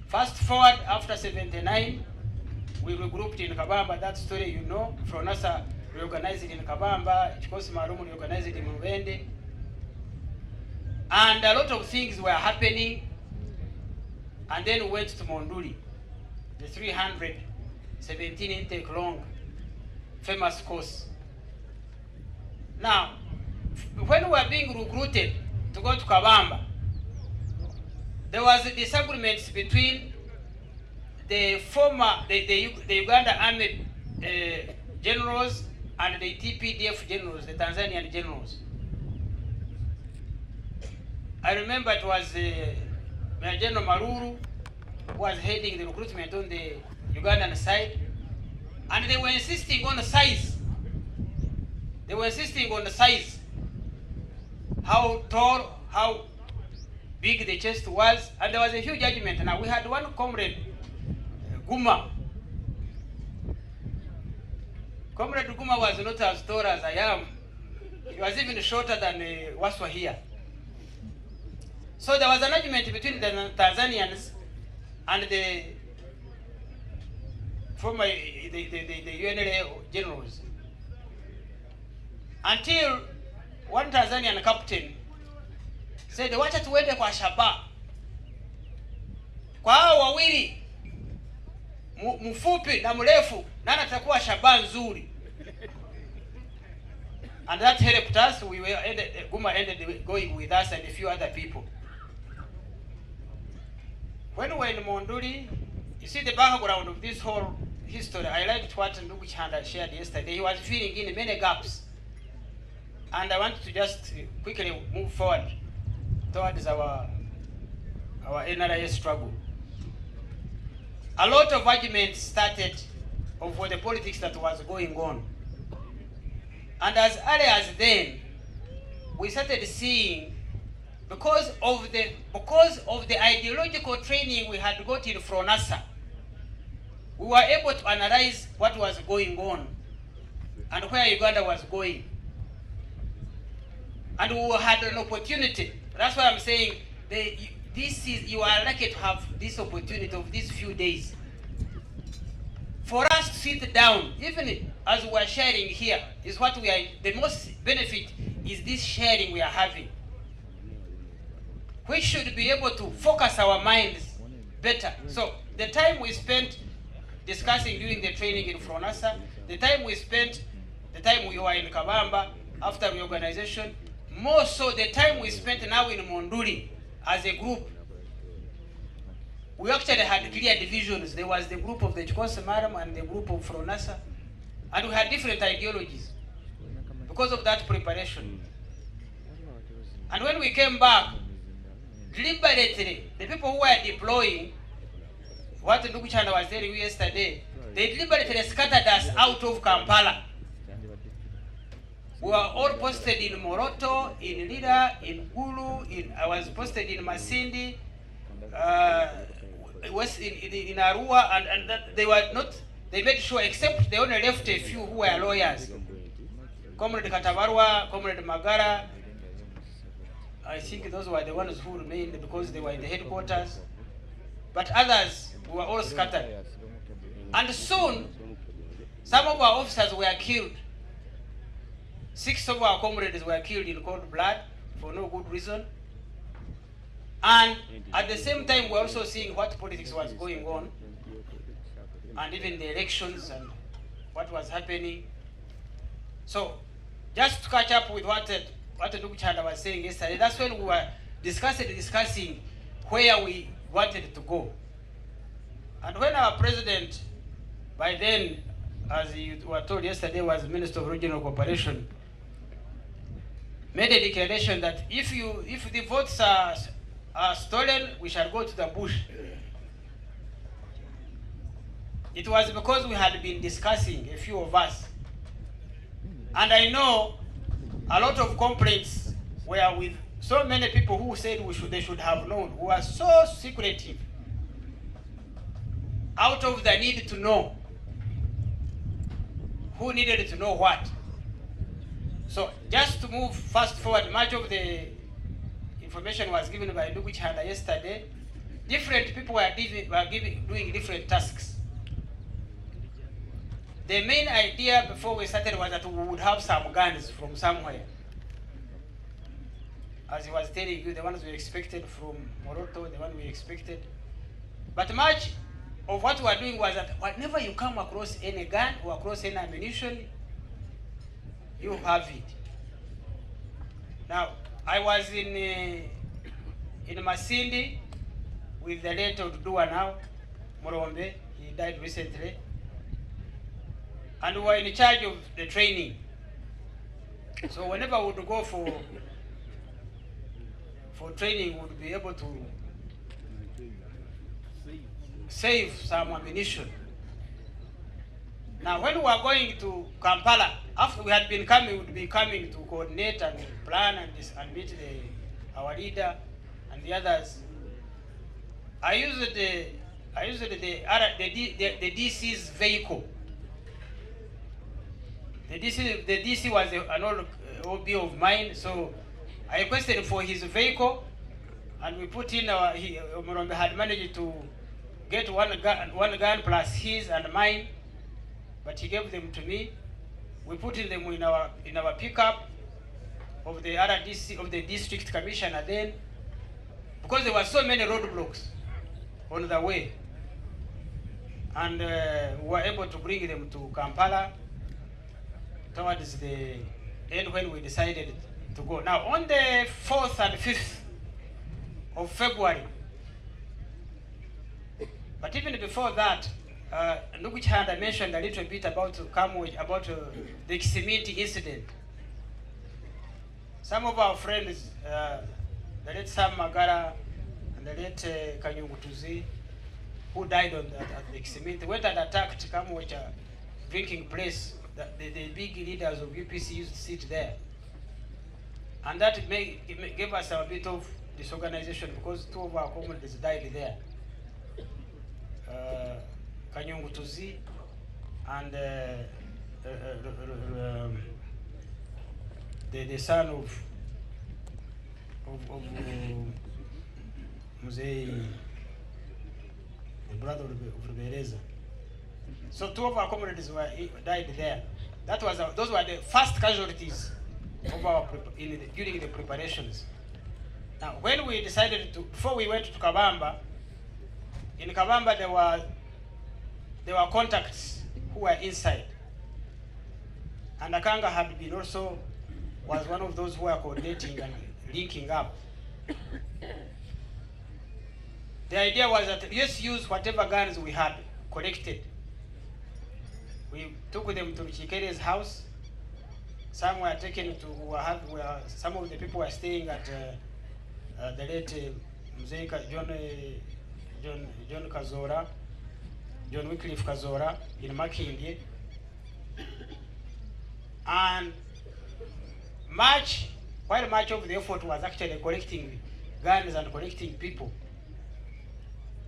Fast forward, after 79, we regrouped in Kabamba. That story you know. Fronasa reorganized in Kabamba, Chikosi Marumu reorganized in Muvende. And a lot of things were happening. And then we went to Monduli, the 317 intake long, famous course. Now, when we were being recruited to go to Kabamba, there was disagreements between the former, the Uganda Army generals and the TPDF generals, the Tanzanian generals. I remember it was Major General Maruru who was heading the recruitment on the Ugandan side, and they were insisting on the size. They were insisting on the size, how tall, how big the chest was, and there was a huge argument. Now we had one comrade, Guma. Comrade Guma was not as tall as I am. He was even shorter than Waswa here. So there was an argument between the Tanzanians and the former the UNLA generals, until one Tanzanian captain said, wacha tuende kwa shaba. Kwa hao wawili mfupi na mrefu, nani atakuwa shaba nzuri? And that helped us. Guma ended going with us and a few other people. When we were in Monduli, you see the background of this whole history. I liked what Ndugu Chanda shared yesterday. He was filling in many gaps. And I want to just quickly move forward towards our NRA struggle. A lot of arguments started over the politics that was going on. And as early as then, we started seeing, because of the ideological training we had got in Fronasa, we were able to analyze what was going on and where Uganda was going. And we had an opportunity. That's why I'm saying you are lucky to have this opportunity of these few days for us to sit down, even as we are sharing here, is what we are, the most benefit is this sharing we are having. We should be able to focus our minds better. So the time we spent discussing during the training in Fronasa, the time we were in Kabamba after reorganization, more so the time we spent now in Monduli as a group, we actually had clear divisions. There was the group of the Chikosi Maram and the group of Fronasa, and we had different ideologies because of that preparation. And when we came back, deliberately, the people who were deploying, what Ndugu Chanda was telling you yesterday, they deliberately scattered us out of Kampala. We were all posted in Moroto, in Lira, in Gulu, I was posted in Masindi, in Arua, and that they were not, they made sure, except they only left a few who were lawyers. Comrade Katabarwa, Comrade Magara, I think those were the ones who remained because they were in the headquarters. But others were all scattered. And soon, some of our officers were killed. 6 of our comrades were killed in cold blood for no good reason. And at the same time, we're also seeing what politics was going on, and even the elections and what was happening. So, just to catch up with what Ndugu Chanda was saying yesterday, that's when we were discussing where we wanted to go. And when our president, by then, as you were told yesterday, was Minister of Regional Cooperation, made a declaration that if the votes are stolen, we shall go to the bush. It was because we had been discussing, a few of us. And I know a lot of complaints were with so many people who said they should have known, who are so secretive, out of the need to know. Who needed to know what? So just to move fast forward, much of the information was given by Ndugu Chanda yesterday. different people were doing different tasks. The main idea before we started was that we would have some guns from somewhere. As he was telling you, the ones we expected from Moroto, the one we expected. But much of what we were doing was that whenever you come across any gun or across any ammunition, you have it. Now, I was in Masindi with the late Odudua now, Morombe, he died recently. And we were in charge of the training. So whenever we would go for training, we would be able to save some ammunition. Now, when we were going to Kampala, after we had been coming, we would be coming to coordinate and plan and meet our leader and the others. I used the DC's vehicle. The DC was an old OB of mine, so I requested for his vehicle, and we put in Morombe had managed to get one gun plus his and mine, but he gave them to me. We put in them in our pickup of the RDC of the district commissioner then, because there were so many roadblocks on the way, and we were able to bring them to Kampala towards the end when we decided to go. Now, on the 4th and 5th of February, but even before that, Nduguchanda mentioned a little bit about the Kisimiti incident. Some of our friends, the late Sam Magara and the late Kanyungutuzi, who died at the Kisimiti, went and attacked Kamwich drinking place. The big leaders of UPC used to sit there. And that gave us a bit of disorganization because two of our comrades died there. Kanyungu Tuzi and the son of Muzei, the brother of Rubereza. So two of our comrades died there. Those were the first casualties of during the preparations. Now, when we decided to, before we went to Kabamba, in Kabamba there were contacts who were inside, and Akanga had been was one of those who were coordinating and linking up. The idea was that let's use whatever guns we had collected. We took them to Chikere's house. Some were taken to some of the people were staying at the late John Kazora, John Wycliffe Kazora in Makindye. And while much of the effort was actually collecting guns and collecting people,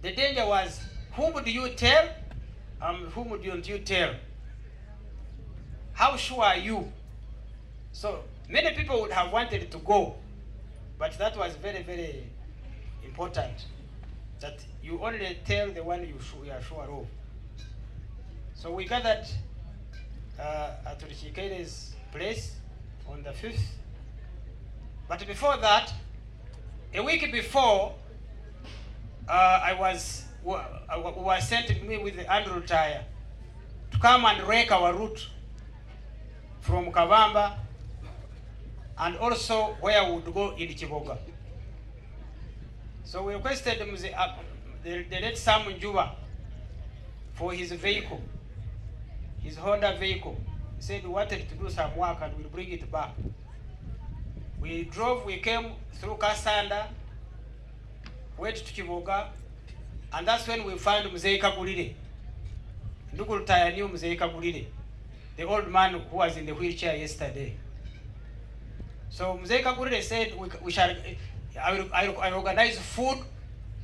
the danger was, whom do you tell? Whom don't you tell? How sure are you? So many people would have wanted to go, but that was very, very important, that you only tell the one you are sure of. So we gathered at Chikere's place on the 5th. But before that, a week before, we were sent to me with the Andrew Tire to come and rake our route from Kabamba and also where we would go in Chiboga. So we requested the late Sam Njuba for his vehicle, his Honda vehicle. He said we wanted to do some work and we'll bring it back. We came through Kasanda, went to Chiboga, and that's when we found Mzee Kabulire. Ndugu Rutaya knew Mzee Kabulire, the old man who was in the wheelchair yesterday. So Mzee Kabulire said, I organize food.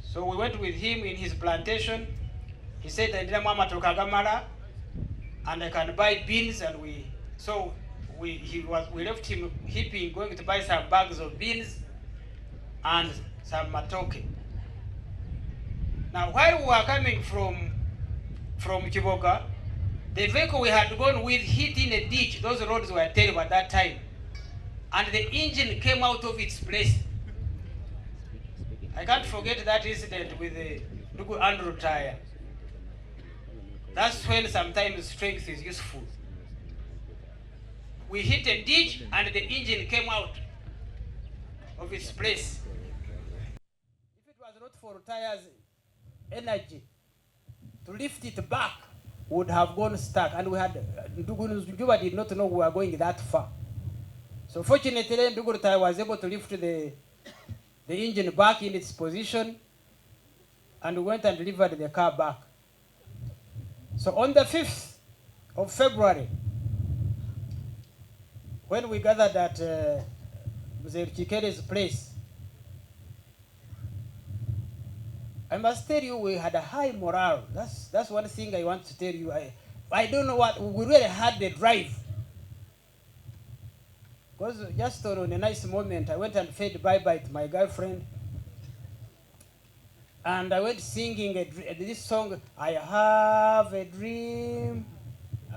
So we went with him in his plantation. He said, Mama Tokagamara, and I can buy beans, and we left him heaping, going to buy some bags of beans and some matoke. Now, while we were coming from Chiboka, the vehicle we had gone with hit in a ditch. Those roads were terrible at that time. And the engine came out of its place. I can't forget that incident with the Ndugu Andrew tire. That's when sometimes strength is useful. We hit a ditch and the engine came out of its place. If it was not for tires' energy to lift it back, we would have gone stuck. And we had, Ndugu did not know we were going that far. So fortunately, Ndugu tire was able to lift the engine back in its position, and we went and delivered the car back. So on the 5th of February, when we gathered at Mzee Chikere's place, I must tell you, we had a high morale. That's one thing I want to tell you. I don't know what, we really had the drive. Because just on a nice moment, I went and said bye-bye to my girlfriend. And I went singing this song, I have a dream,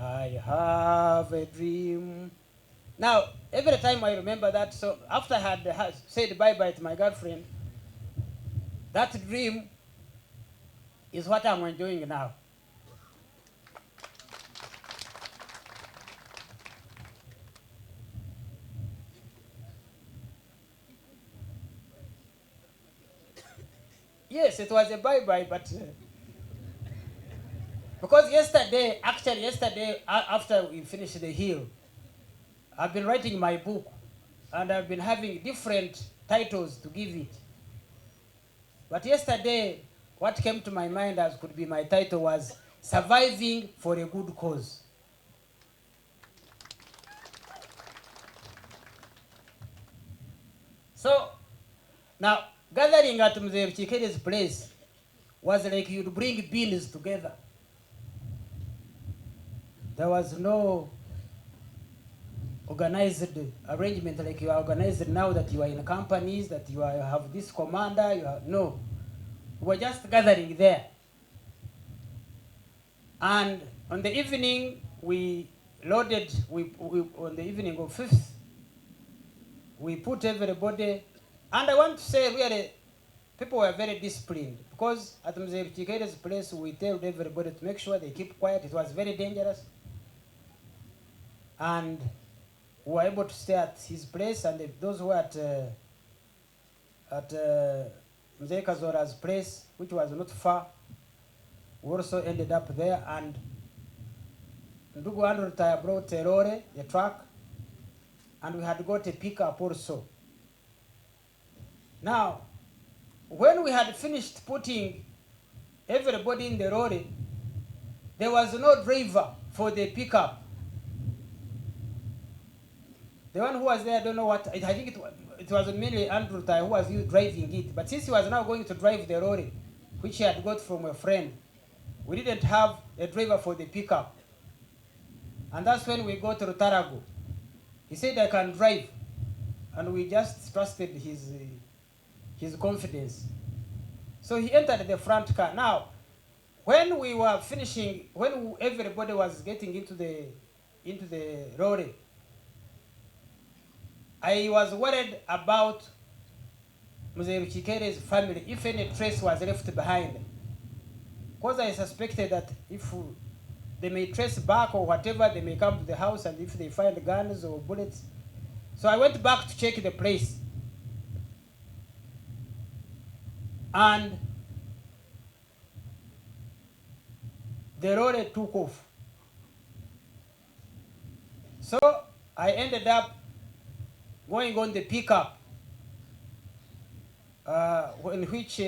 I have a dream. Now, every time I remember that song, after I had said bye-bye to my girlfriend, that dream is what I'm enjoying now. Yes, it was a bye-bye, but because yesterday, after we finished the hill, I've been writing my book, and I've been having different titles to give it. But yesterday, what came to my mind as could be my title was Surviving for a Good Cause. So, now, gathering at Mzee Chikere's place was like you'd bring beans together. There was no organized arrangement like you are organized now, that you are in companies, that you have this commander, no. We were just gathering there. And on the evening, we loaded, on the evening of 5th, we put everybody, and I want to say really, people were very disciplined, because at Mzee Chikere's place, we told everybody to make sure they keep quiet. It was very dangerous. And we were able to stay at his place, and those who were at Mzee Kazora's place, which was not far, we also ended up there. And Ndugu Andrew Taya brought a lorry, a truck, and we had got a pickup also. Now, when we had finished putting everybody in the lorry, there was no driver for the pickup. The one who was there, I don't know what, I think it was mainly Andrew Tai who was driving it. But since he was now going to drive the lorry, which he had got from a friend, we didn't have a driver for the pickup. And that's when we got to Rutarago. He said, I can drive. And we just trusted his confidence. So he entered the front car. Now, when we were finishing, when everybody was getting into the lorry, I was worried about Mzee Chikere's family, if any trace was left behind. Because I suspected that if they may trace back or whatever, they may come to the house, and if they find guns or bullets. So I went back to check the place. And the lorry took off. So I ended up going on the pickup, in which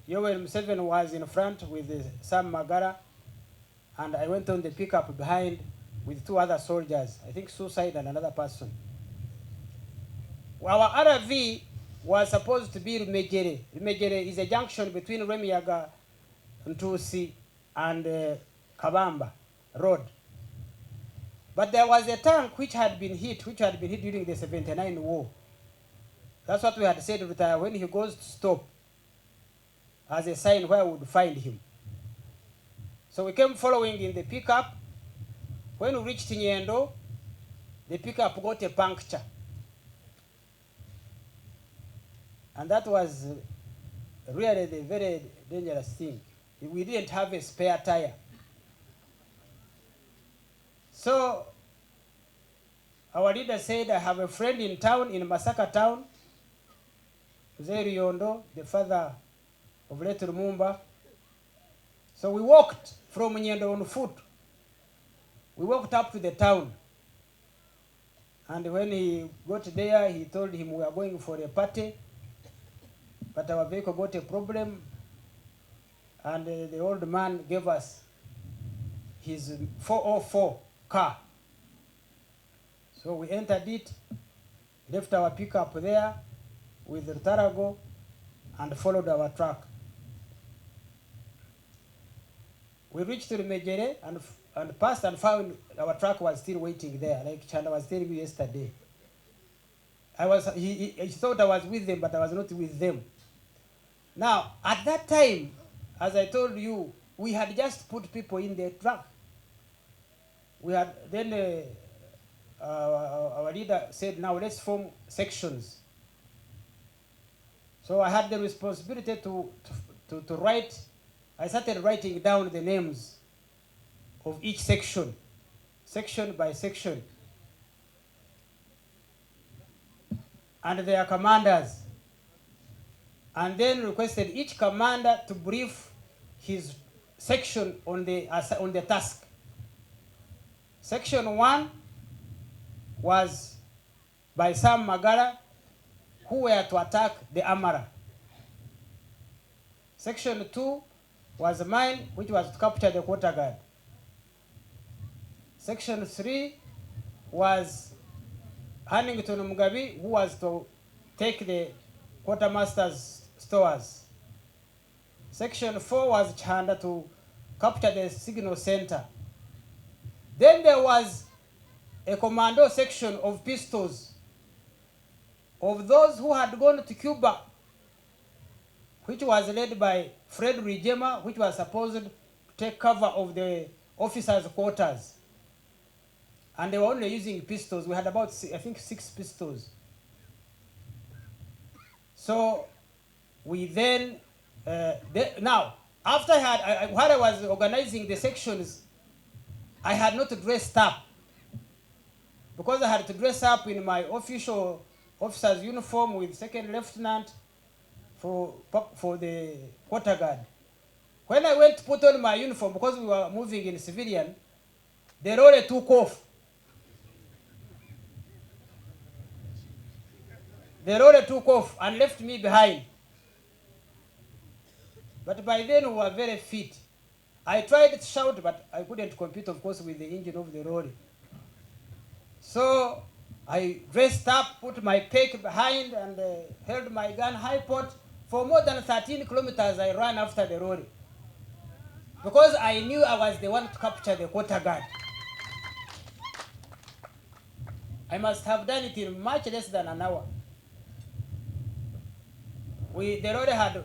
Yoweri Museveni was in front with Sam Magara, and I went on the pickup behind with 2 other soldiers, I think Suicide and another person. Our RV was supposed to be Rumegere. Rumegere is a junction between Remiyaga, Ntusi, and Kabamba Road. But there was a tank which had been hit during the 79 war. That's what we had said when he goes to stop. as a sign where we would find him. So we came following in the pickup. When we reached Nyendo, the pickup got a puncture. And that was really the very dangerous thing. We didn't have a spare tire. So our leader said, I have a friend in town, in Masaka town, Mzee Yondo, the father of late Lumumba. So we walked from Nyendo on foot. We walked up to the town. And when he got there, he told him we are going for a party, but our vehicle got a problem. And the old man gave us his 404 car. So we entered it, left our pickup there with the Tarago, and followed our truck. We reached the Mejere and passed and found our truck was still waiting there, like Chanda was telling you yesterday. He thought I was with them, but I was not with them. Now, at that time, as I told you, we had just put people in the truck. We had then our leader said, now let's form sections. So I had the responsibility to write. I started writing down the names of each section by section, and their commanders, and then requested each commander to brief his section on the task. Section 1 was by Sam Magara, who were to attack the Amara. Section 2 was mine, which was to capture the quarter guard. Section 3 was Hannington Mugabe, who was to take the quartermaster's stores. Section 4 was Chanda to capture the signal center. Then there was a commando section of pistols of those who had gone to Cuba, which was led by Fred Rijema, which was supposed to take cover of the officers' quarters. And they were only using pistols. We had about, I think, 6 pistols. So we then, now, after while I was organizing the sections, I had not dressed up, because I had to dress up in my official officer's uniform with second lieutenant for the quarter guard. When I went to put on my uniform, because we were moving in civilian, the lorry took off. The lorry took off and left me behind. But by then we were very fit. I tried to shout, but I couldn't compete, of course, with the engine of the lorry. So I dressed up, put my pack behind, and held my gun high port. For more than 13 kilometers, I ran after the lorry, because I knew I was the one to capture the quarter guard. I must have done it in much less than an hour. The lorry after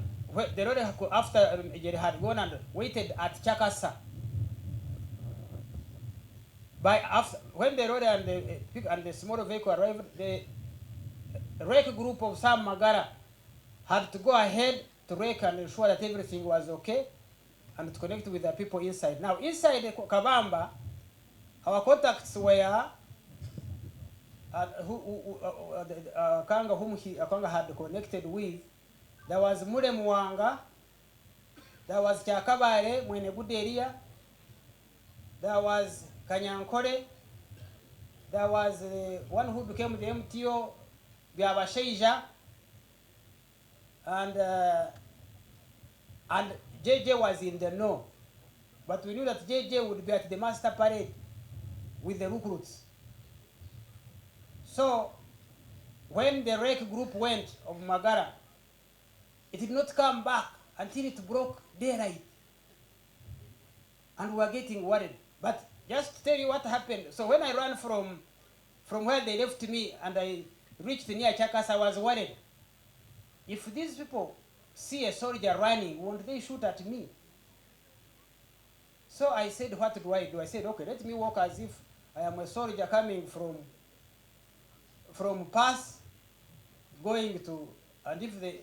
Jerry had gone and waited at Chakasa. When the lorry and the small vehicle arrived, the wreck group of Sam Magara had to go ahead to wreck and ensure that everything was okay, and to connect with the people inside. Now, inside the Kabamba, our contacts were Akanga, whom Akanga had connected with. There was Mure Mwanga, there was Chakabare, Mwene Buderia, there was Kanyankore, there was one who became the MTO, Biabasheija, and JJ was in the know. But we knew that JJ would be at the master parade with the recruits. So when the wreck group went of Magara, it did not come back until it broke daylight. And we were getting worried. But just to tell you what happened, so when I ran from where they left me and I reached near Chakas, I was worried. If these people see a soldier running, won't they shoot at me? So I said, what do? I said, okay, let me walk as if I am a soldier coming from pass, going to, and if they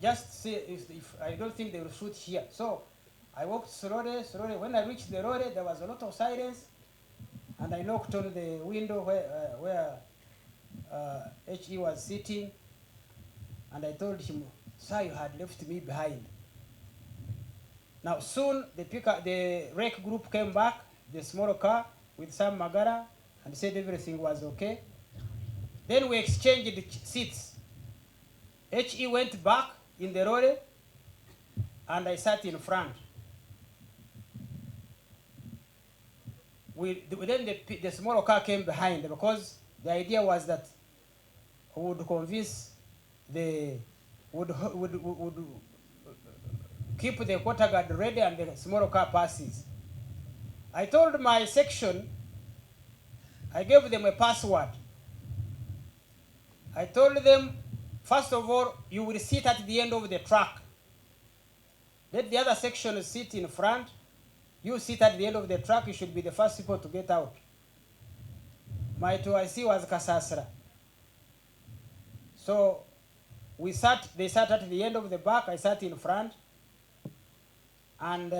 just say, if I don't think they will shoot here. So I walked slowly. When I reached the road, there was a lot of silence, and I knocked on the window where HE was sitting, and I told him, sir, you had left me behind. Now soon the wreck group came back, the small car with some Magara, and said everything was okay. Then we exchanged seats. HE went back in the lorry, and I sat in front. Then the small car came behind, because the idea was that we would convince would keep the quarter guard ready and the small car passes. I told my section, I gave them a password. I told them, first of all, you will sit at the end of the track. Let the other section sit in front. You sit at the end of the track. You should be the first people to get out. My 2IC was Kasasra. So they sat at the end of the back. I sat in front. And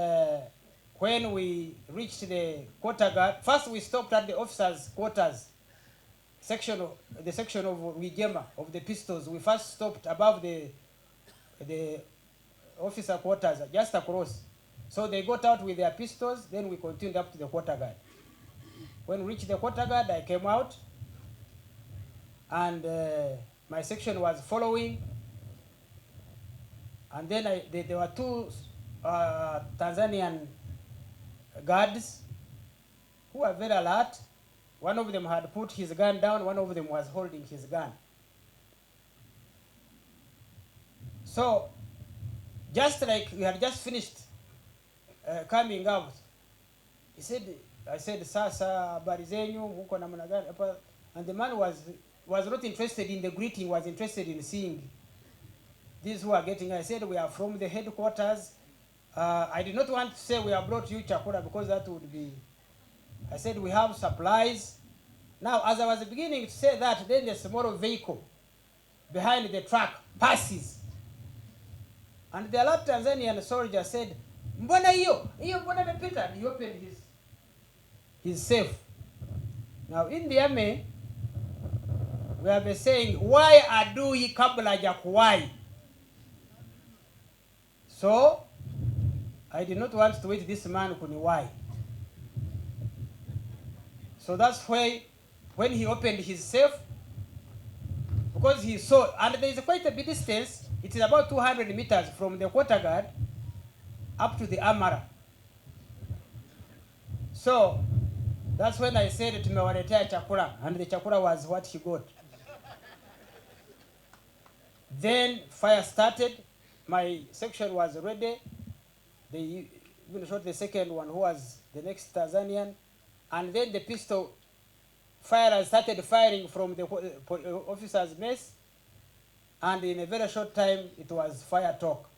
when we reached the quarter guard, first we stopped at the officers' quarters, the section of Wigema, of the pistols. We first stopped above the officer quarters, just across. So they got out with their pistols, then we continued up to the quarter guard. When we reached the quarter guard, I came out, and my section was following. And then there were two Tanzanian guards who were very alert. One of them had put his gun down, one of them was holding his gun. So, just like we had just finished coming out, I said, Sasa, habari zenyu, huko namna gani? And the man was not interested in the greeting, was interested in seeing these who are getting. I said, we are from the headquarters. I did not want to say we have brought you chakula, because that would be, I said we have supplies. Now, as I was beginning to say that, then the small vehicle behind the truck passes. And the alert Tanzanian soldier said, mbona hiyo mbona mepita? And he opened his safe. Now, in the army, we have been saying, why adui kabla ya kuwai? So, I did not want to wait this man kuniwai. So that's why when he opened his safe, because he saw, and there is quite a bit distance, it is about 200 meters from the quarter guard up to the Amara. So that's when I said tumewaletea chakula, and the chakula was what he got. Then fire started. My section was ready. They even shot the second one, who was the next Tanzanian. And then the pistol firers started firing from the officer's mess. And in a very short time, it was fire talk,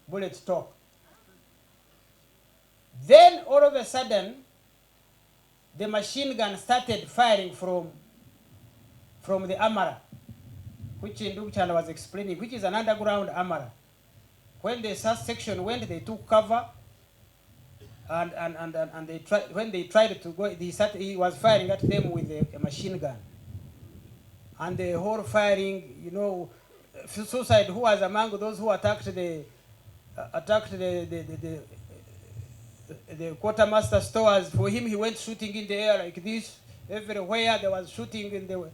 bullet talk. Then all of a sudden, the machine gun started firing from the Amara, which Ndukchana was explaining, which is an underground Amara. When the SAS section went, they took cover, and when they tried to go, he was firing at them with a machine gun. And the whole firing, you know, Suicide, who was among those who attacked the quartermaster stores, for him, he went shooting in the air like this. Everywhere there was shooting in the.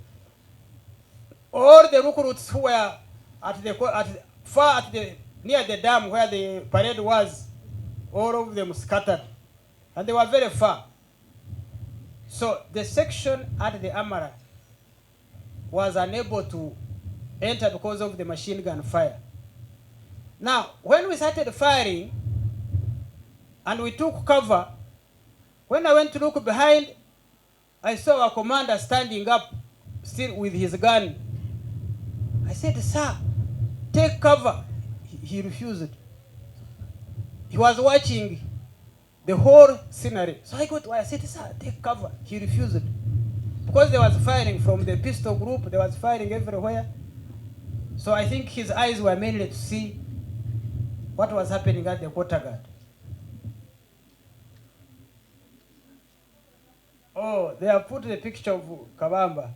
All the recruits who were near the dam where the parade was, all of them scattered, and they were very far. So the section at the Amara was unable to enter because of the machine gun fire. Now, when we started firing and we took cover, when I went to look behind, I saw our commander standing up still with his gun. I said, sir, take cover. he refused. He was watching the whole scenery. So I go to I said, sir, take cover. He refused. Because there was firing from the pistol group, there was firing everywhere. So I think his eyes were mainly to see what was happening at the quarter guard. Oh, they have put the picture of Kabamba.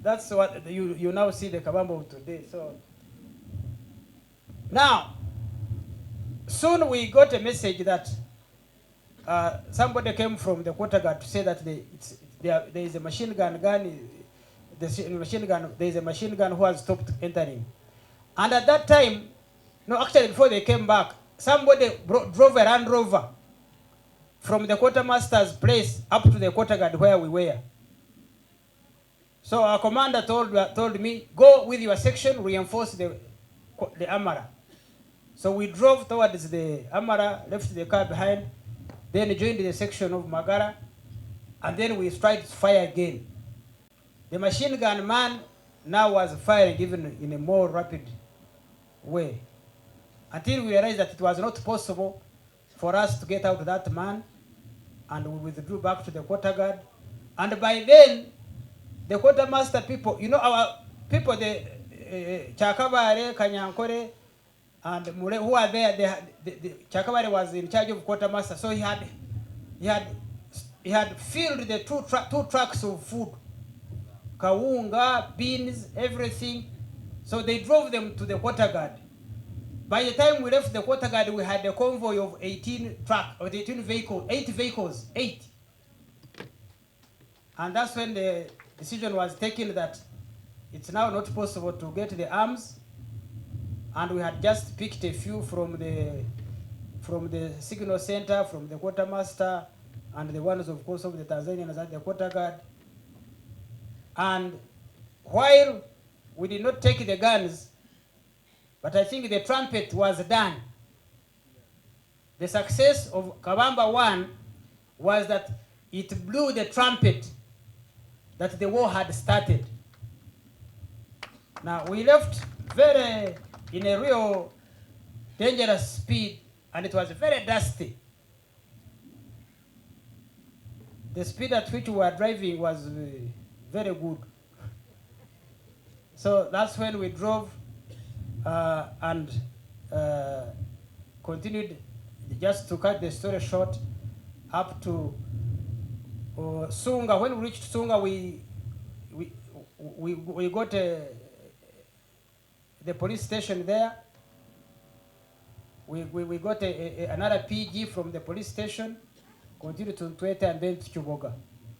That's what you now see the Kabamba of today. So now, soon we got a message that somebody came from the quarter guard to say that there is a machine gun. There is a machine gun who has stopped entering. And at that time, no, actually before they came back, somebody drove a Land Rover from the quartermaster's place up to the quarter guard where we were. So our commander told me, go with your section, reinforce the Amara. So we drove towards the Amara, left the car behind, then joined the section of Magara, and then we tried to fire again. The machine gun man now was firing even in a more rapid way, until we realized that it was not possible for us to get out that man, and we withdrew back to the quarter guard. And by then, the quartermaster people, you know, our people, the Chakabare, Kanyankore, and Mure, who are there, the Chakabare was in charge of quartermaster, so he had filled the two trucks of food, kawunga, beans, everything. So they drove them to the quarter guard. By the time we left the quarter guard, we had a convoy of 18 vehicles, 8 vehicles, 8. And that's when the decision was taken that it's now not possible to get the arms, and we had just picked a few from the signal center, from the quartermaster, and the ones, of course, of the Tanzanians at the quarter guard. And while we did not take the guns, but I think the trumpet was done. The success of Kabamba 1 was that it blew the trumpet that the war had started. Now we left in a real dangerous speed, and it was very dusty. The speed at which we were driving was very good. So that's when we drove and continued, just to cut the story short, up to Sunga. When we reached Sunga, we got the police station there. We got another PG from the police station, continued to Twete, and then to Chuboga.